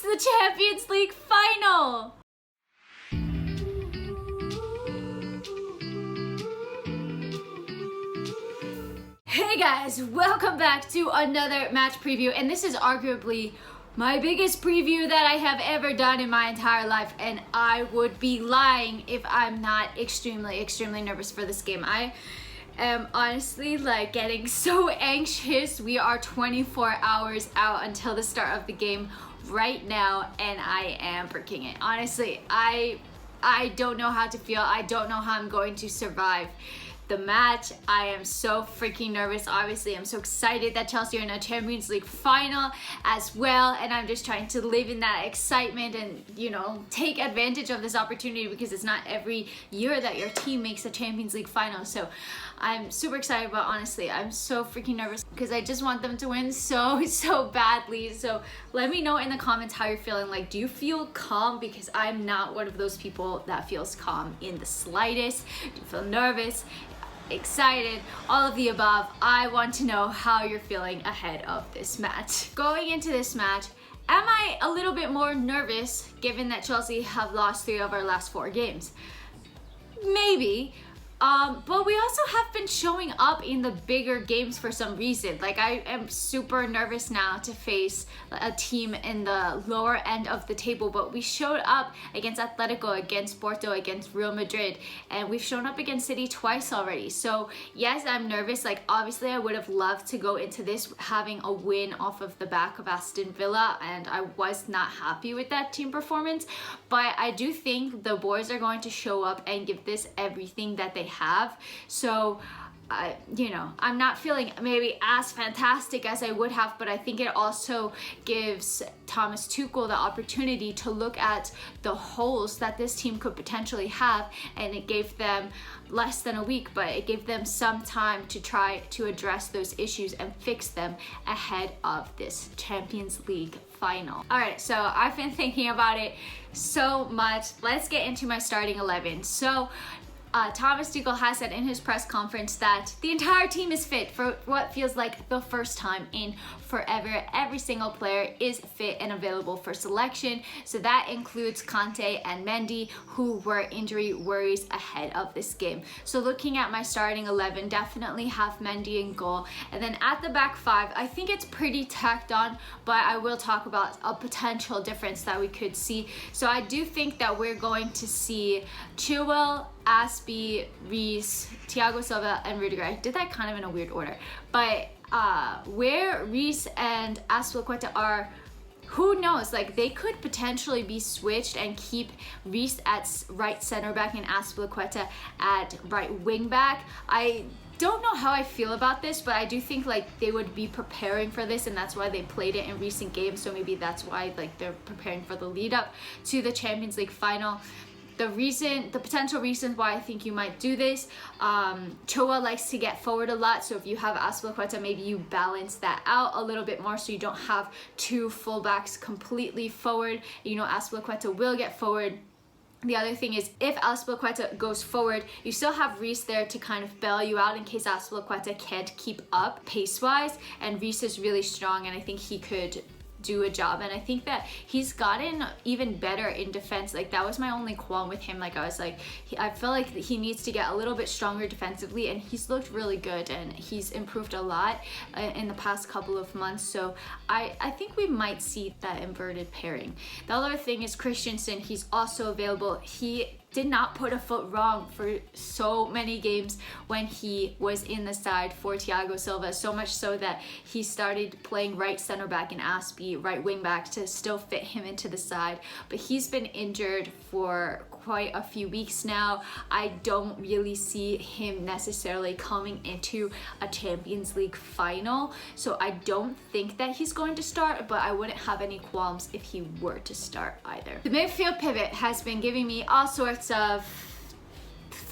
the Champions League final! Hey guys, welcome back to another match preview, and this is arguably my biggest preview that I have ever done in my entire life, and I would be lying if I'm not extremely nervous for this game. I am honestly getting so anxious. We are 24 hours out until the start of the game right now, and I am freaking it. Honestly, I don't know how to feel. I don't know how I'm going to survive the match. I am so freaking nervous. Obviously, I'm so excited that Chelsea are in a Champions League final as well, and I'm just trying to live in that excitement and, you know, take advantage of this opportunity because it's not every year that your team makes a Champions League final. So I'm super excited, but honestly, I'm so freaking nervous because I just want them to win so badly. So let me know in the comments how you're feeling. Like, do you feel calm? Because I'm not one of those people that feels calm in the slightest. Do you feel nervous, excited, all of the above? I want to know how you're feeling ahead of this match. Going into this match, am I a little bit more nervous given that Chelsea have lost 3 of our last 4 games? Maybe. But we also have been showing up in the bigger games for some reason. Like, I am super nervous now to face a team in the lower end of the table, but we showed up against Atletico, against Porto, against Real Madrid, and we've shown up against City twice already. So yes, I'm nervous. Like, obviously I would have loved to go into this having a win off of the back of Aston Villa, and I was not happy with that team performance, but I do think the boys are going to show up and give this everything that they have. So you know, I'm not feeling maybe as fantastic as I would have, but I think it also gives Thomas Tuchel the opportunity to look at the holes that this team could potentially have, and it gave them less than a week, but it gave them some time to try to address those issues and fix them ahead of this Champions League final. Alright, so I've been thinking about it so much. Let's get into my starting 11. So Thomas Tuchel has said in his press conference that the entire team is fit for what feels like the first time in forever. Every single player is fit and available for selection. So that includes Kante and Mendy, who were injury worries ahead of this game. So looking at my starting 11, definitely have Mendy in goal. And then at the back 5, I think it's pretty tacked on, but I will talk about a potential difference that we could see. So I do think that we're going to see Chilwell, Aspie, Reece, Thiago Silva, and Rudiger. I did that kind of in a weird order, but where Reece and Aspilicueta are, who knows? Like, they could potentially be switched and keep Reece at right center back and Aspilicueta at right wing back. I don't know how I feel about this, but I do think like they would be preparing for this, and that's why they played it in recent games. So maybe that's why like they're preparing for the lead up to the Champions League final. The potential reasons why I think you might do this, Chilwell likes to get forward a lot, so if you have Aspilicueta, maybe you balance that out a little bit more so you don't have 2 fullbacks completely forward. You know, Aspilicueta will get forward. The other thing is, if Aspilicueta goes forward, you still have Reece there to kind of bail you out in case Aspilicueta can't keep up pace-wise, and Reece is really strong, and I think he could do a job, and I think that he's gotten even better in defense. Like, that was my only qualm with him. Like, I was like, I feel like he needs to get a little bit stronger defensively, and he's looked really good, and he's improved a lot in the past couple of months. So I think we might see that inverted pairing. The other thing is Christensen. He's also available. He did not put a foot wrong for so many games when he was in the side for Thiago Silva, so much so that he started playing right center back and Aspie right wing back to still fit him into the side. But he's been injured for quite a few weeks now. I don't really see him necessarily coming into a Champions League final, so I don't think that he's going to start, but I wouldn't have any qualms if he were to start either. The midfield pivot has been giving me all sorts of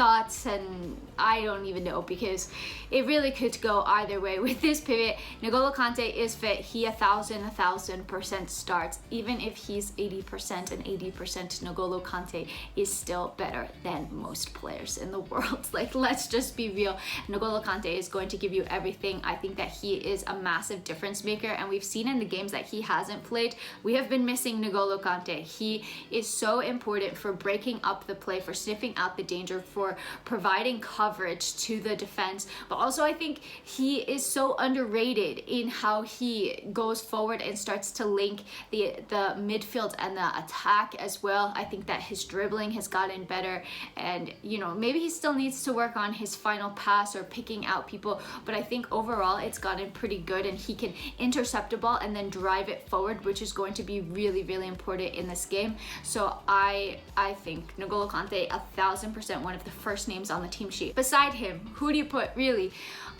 thoughts, and I don't even know, because it really could go either way with this pivot. N'Golo Kante is fit. He 1,000% starts. Even if he's 80% and 80%, N'Golo Kante is still better than most players in the world. Like, let's just be real. N'Golo Kante is going to give you everything. I think that he is a massive difference maker, and we've seen in the games that he hasn't played, we have been missing N'Golo Kante. He is so important for breaking up the play, for sniffing out the danger, for providing coverage to the defense. But also I think he is so underrated in how he goes forward and starts to link the midfield and the attack as well. I think that his dribbling has gotten better, and you know, maybe he still needs to work on his final pass or picking out people, but I think overall it's gotten pretty good, and he can intercept a ball and then drive it forward, which is going to be really, really important in this game. So I think N'Golo Kante 1,000% one of the first names on the team sheet. Beside him, who do you put really?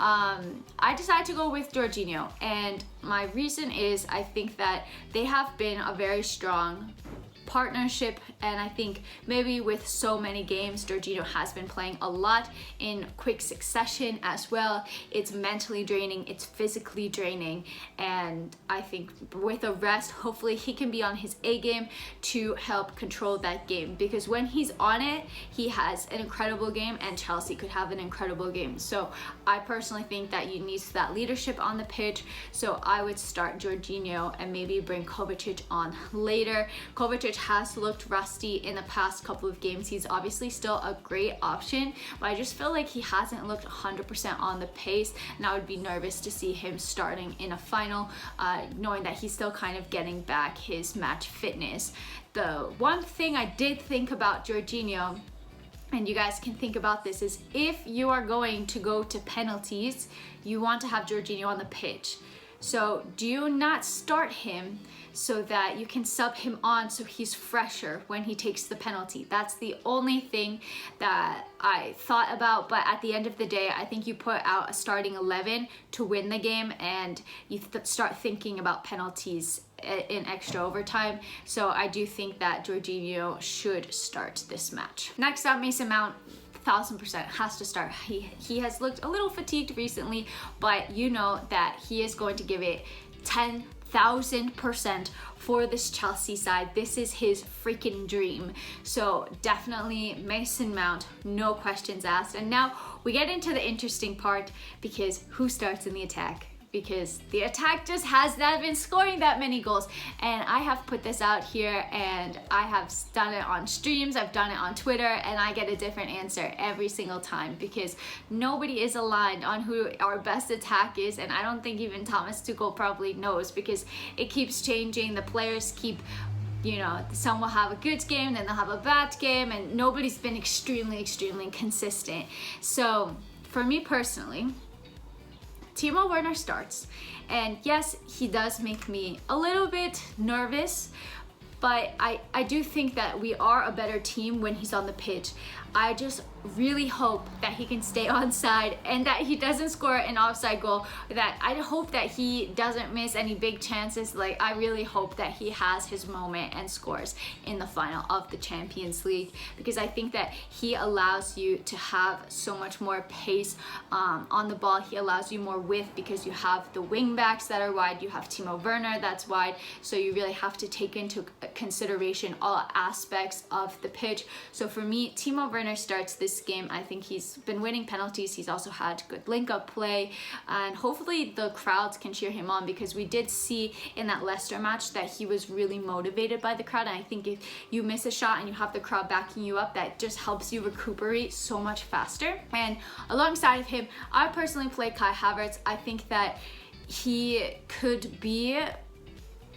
I decided to go with Jorginho, and my reason is I think that they have been a very strong partnership, and I think maybe with so many games Jorginho has been playing a lot in quick succession as well. It's mentally draining, it's physically draining, and I think with a rest, hopefully he can be on his A game to help control that game, because when he's on it, he has an incredible game, and Chelsea could have an incredible game. So I personally think that you need that leadership on the pitch, so I would start Jorginho and maybe bring Kovacic on later. Kovacic has looked rusty in the past couple of games. He's obviously still a great option, but I just feel like he hasn't looked 100% on the pace, and I would be nervous to see him starting in a final, knowing that he's still kind of getting back his match fitness. The one thing I did think about Jorginho, and you guys can think about this, is if you are going to go to penalties, you want to have Jorginho on the pitch. So do not start him so that you can sub him on so he's fresher when he takes the penalty. That's the only thing that I thought about, but at the end of the day, I think you put out a starting 11 to win the game, and you start thinking about penalties in extra overtime. So I do think that Jorginho should start this match. Next up, Mason Mount. 1,000% has to start. He has looked a little fatigued recently, but you know that he is going to give it 10,000% for this Chelsea side. This is his freaking dream. So definitely Mason Mount, no questions asked. And now we get into the interesting part, because who starts in the attack? Because the attack just has not been scoring that many goals, and I have put this out here, and I have done it on streams, I've done it on Twitter, and I get a different answer every single time, because nobody is aligned on who our best attack is, and I don't think even Thomas Tuchel probably knows, because it keeps changing. The players keep, you know, some will have a good game, then they'll have a bad game, and nobody's been extremely consistent. So for me personally, Timo Werner starts, and yes, he does make me a little bit nervous, but I do think that we are a better team when he's on the pitch. I just really hope that he can stay onside and that he doesn't score an offside goal. That I hope that he doesn't miss any big chances. Like, I really hope that he has his moment and scores in the final of the Champions League, because I think that he allows you to have so much more pace on the ball. He allows you more width because you have the wing backs that are wide, you have Timo Werner that's wide, so you really have to take into consideration all aspects of the pitch. So for me, Timo Werner starts this game. I think he's been winning penalties. He's also had good link-up play, and hopefully the crowds can cheer him on, because we did see in that Leicester match that he was really motivated by the crowd, and I think if you miss a shot and you have the crowd backing you up, that just helps you recuperate so much faster. And alongside of him, I personally play Kai Havertz. I think that he could be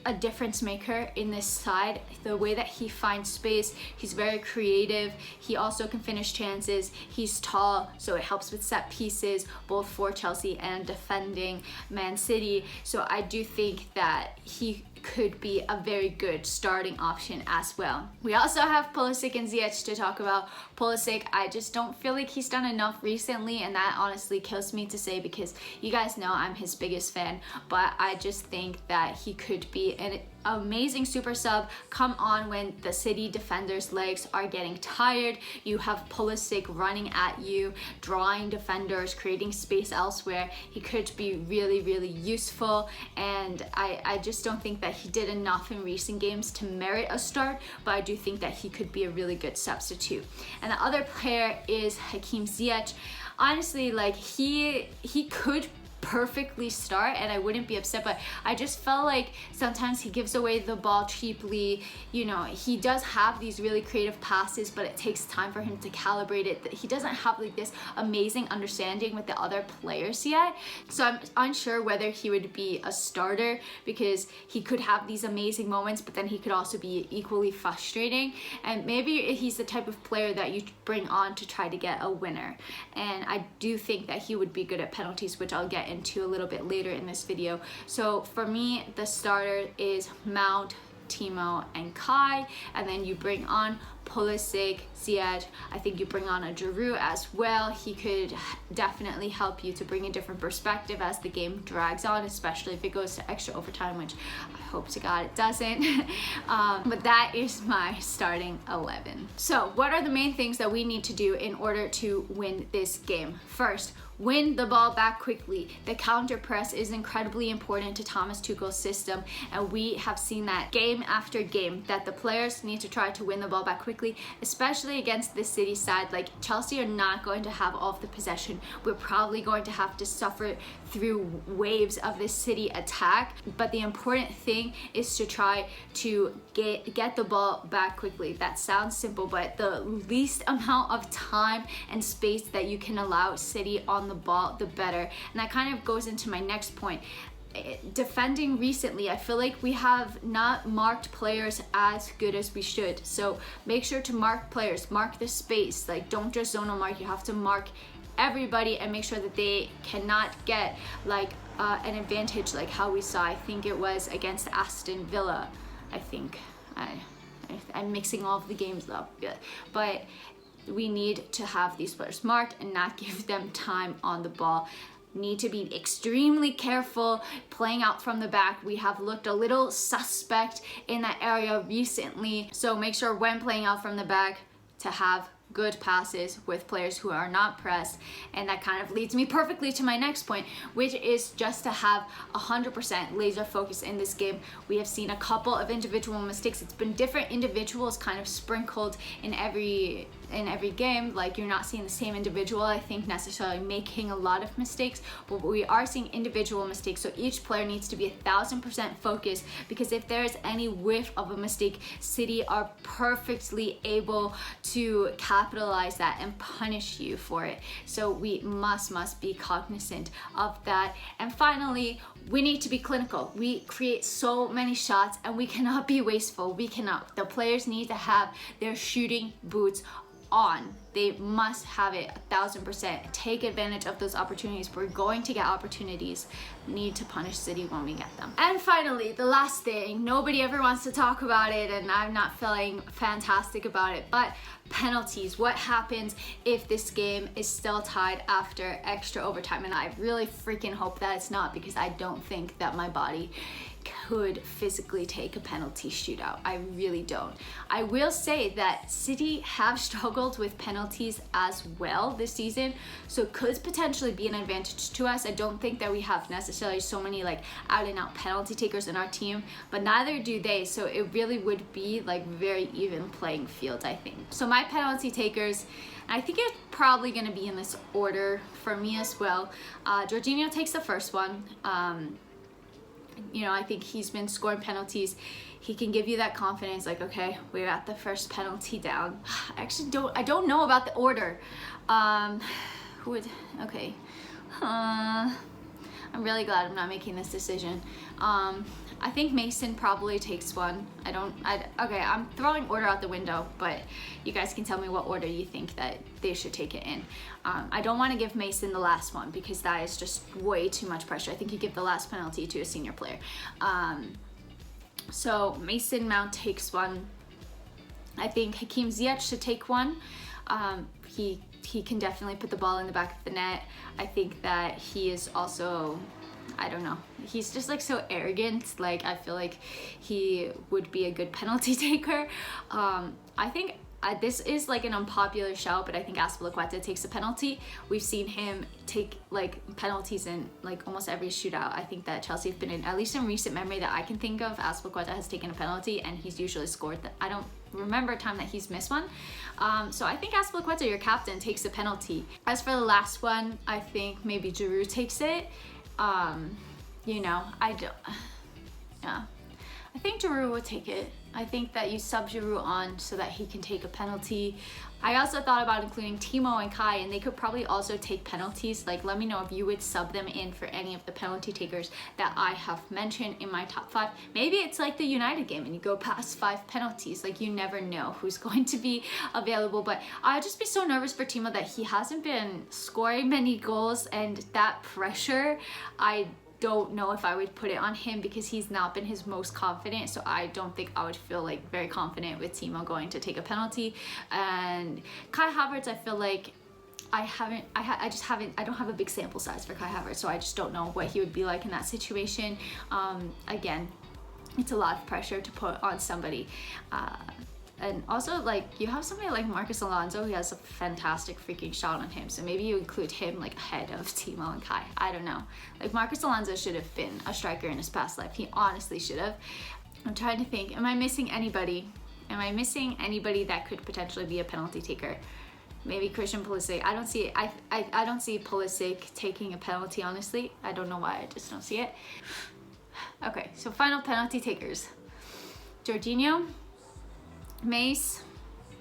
a difference maker in this side. The way that he finds space, he's very creative. He also can finish chances. He's tall, so it helps with set pieces, both for Chelsea and defending Man City. So I do think that he could be a very good starting option as well. We also have Pulisic and Ziyech to talk about. Pulisic, I just don't feel like he's done enough recently, and that honestly kills me to say, because you guys know I'm his biggest fan, but I just think that he could be amazing super sub come on when the City defenders' legs are getting tired. You have Pulisic running at you, drawing defenders, creating space elsewhere. He could be really, really useful, and I just don't think that he did enough in recent games to merit a start, but I do think that he could be a really good substitute. And the other player is Hakim Ziyech. Honestly, like he could perfectly start and I wouldn't be upset, but I just felt like sometimes he gives away the ball cheaply. You know, he does have these really creative passes, but it takes time for him to calibrate it. He doesn't have like this amazing understanding with the other players yet, so I'm unsure whether he would be a starter, because he could have these amazing moments, but then he could also be equally frustrating, and maybe he's the type of player that you bring on to try to get a winner. And I do think that he would be good at penalties, which I'll get into a little bit later in this video. So for me, the starter is Mount, Timo, and Kai, and then you bring on Pulisic, Ziyech. I think you bring on a Giroud as well. He could definitely help you to bring a different perspective as the game drags on, especially if it goes to extra overtime, which I hope to God it doesn't. But that is my starting 11. So what are the main things that we need to do in order to win this game? First, win the ball back quickly. The counter press is incredibly important to Thomas Tuchel's system, and we have seen that game after game, that the players need to try to win the ball back quickly, especially against the City side. Like, Chelsea are not going to have all of the possession. We're probably going to have to suffer through waves of this City attack, but the important thing is to try to get the ball back quickly. That sounds simple, but the least amount of time and space that you can allow City on the ball, the better. And that kind of goes into my next point. Defending recently, I feel like we have not marked players as good as we should. So make sure to mark players, mark the space. Like, don't just zonal mark, you have to mark everybody and make sure that they cannot get like an advantage, like how we saw, I think it was against Aston Villa. I think I'm mixing all of the games up, but we need to have these players marked and not give them time on the ball. Need to be extremely careful playing out from the back. We have looked a little suspect in that area recently, so make sure when playing out from the back to have good passes with players who are not pressed. And that kind of leads me perfectly to my next point, which is just to have 100% laser focus in this game. We have seen a couple of individual mistakes. It's been different individuals kind of sprinkled in every game. Like, you're not seeing the same individual, I think, necessarily making a lot of mistakes, but we are seeing individual mistakes. So each player needs to be 1000% focused, because if there's any whiff of a mistake, City are perfectly able to capitalize that and punish you for it. So we must be cognizant of that. And finally, we need to be clinical. We create so many shots and we cannot be wasteful. We cannot. The players need to have their shooting boots on. They must have it 1000%. Take advantage of those opportunities. We're going to get opportunities. Need to punish City when we get them. And finally, the last thing, nobody ever wants to talk about it and I'm not feeling fantastic about it, but penalties. What happens if this game is still tied after extra overtime? And I really freaking hope that it's not, because I don't think that my body could physically take a penalty shootout. I really don't. I will say that City have struggled with penalties as well this season, so it could potentially be an advantage to us. I don't think that we have necessarily so many like out and out penalty takers in our team, but neither do they, so it really would be like very even playing field, I think. So my penalty takers, I think it's probably going to be in this order for me as well. Jorginho takes the first one. You know, I think he's been scoring penalties. He can give you that confidence, like, okay, we're at the first penalty down. I don't know about the order. Who would, okay. I'm really glad I'm not making this decision. I think Mason probably takes one. Okay, I'm throwing order out the window, but you guys can tell me what order you think that they should take it in. I don't want to give Mason the last one, because that is just way too much pressure. I think you give the last penalty to a senior player. So Mason Mount takes one. I think Hakim Ziyech should take one. He can definitely put the ball in the back of the net. I think that he is also I don't know. He's just like so arrogant. Like I feel like he would be a good penalty taker. I think this is like an unpopular shout, but I think Azpilicueta takes a penalty. We've seen him take like penalties in like almost every shootout. I think that Chelsea have been in, at least in recent memory that I can think of, Azpilicueta has taken a penalty and he's usually scored. I don't remember a time that he's missed one. So I think Azpilicueta, your captain, takes a penalty. As for the last one, I think maybe Giroud takes it. You know, I think Giroud would take it. I think that you sub Giroud on so that he can take a penalty. I also thought about including Timo and Kai, and they could probably also take penalties. Like, let me know if you would sub them in for any of the penalty takers that I have mentioned in my top 5. Maybe it's like the United game and you go past 5 penalties. Like, you never know who's going to be available. But I'd just be so nervous for Timo that he hasn't been scoring many goals, and that pressure, I don't know if I would put it on him because he's not been his most confident. So I don't think I would feel like very confident with Timo going to take a penalty. And Kai Havertz, I feel like I don't have a big sample size for Kai Havertz, so I just don't know what he would be like in that situation. Again, it's a lot of pressure to put on somebody. And also, like, you have somebody like Marcus Alonso who has a fantastic freaking shot on him. So maybe you include him like ahead of Timo and Kai. I don't know. Like, Marcus Alonso should have been a striker in his past life. He honestly should have. I'm trying to think. Am I missing anybody? Am I missing anybody that could potentially be a penalty taker? Maybe Christian Pulisic. I don't see it. I don't see Pulisic taking a penalty, honestly. I don't know why. I just don't see it. Okay, so final penalty takers. Jorginho, Mace,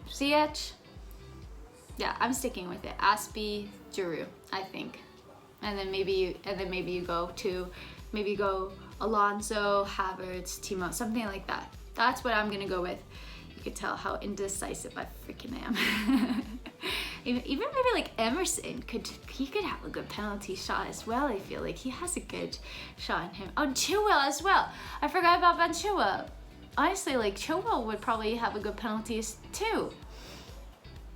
Ziyech. Yeah, I'm sticking with it. Aspi, Giroud, I think. And then maybe you go Alonso, Havertz, Timo, something like that. That's what I'm gonna go with. You could tell how indecisive I freaking am. Even maybe like Emerson could have a good penalty shot as well. I feel like he has a good shot in him. Oh, Chilwell as well. I forgot about Ben Chilwell. Honestly, like, Chilwell would probably have a good penalties too.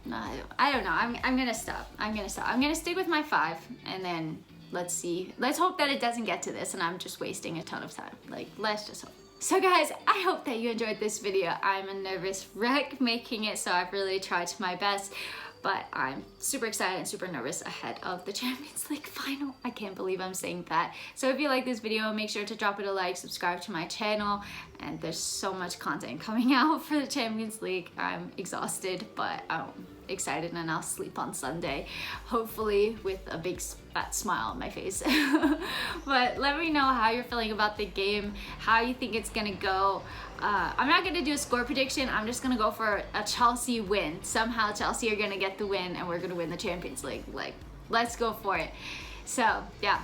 No, I don't know. I'm gonna stop. I'm gonna stick with my 5, and then let's see. Let's hope that it doesn't get to this and I'm just wasting a ton of time. Like, let's just hope. So guys, I hope that you enjoyed this video. I'm a nervous wreck making it, so I've really tried my best. But I'm super excited and super nervous ahead of the Champions League final. I can't believe I'm saying that. So if you like this video, make sure to drop it a like, subscribe to my channel, and there's so much content coming out for the Champions League. I'm exhausted, but I'm excited, and I'll sleep on Sunday, hopefully with a big fat smile on my face. But let me know how you're feeling about the game, how you think it's gonna go. I'm not gonna do a score prediction. I'm just gonna go for a Chelsea win. Somehow Chelsea are gonna get the win and we're gonna win the Champions League. Like, let's go for it. So yeah,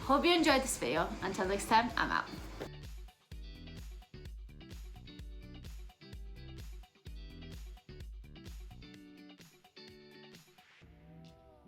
hope you enjoyed this video. Until next time, I'm out.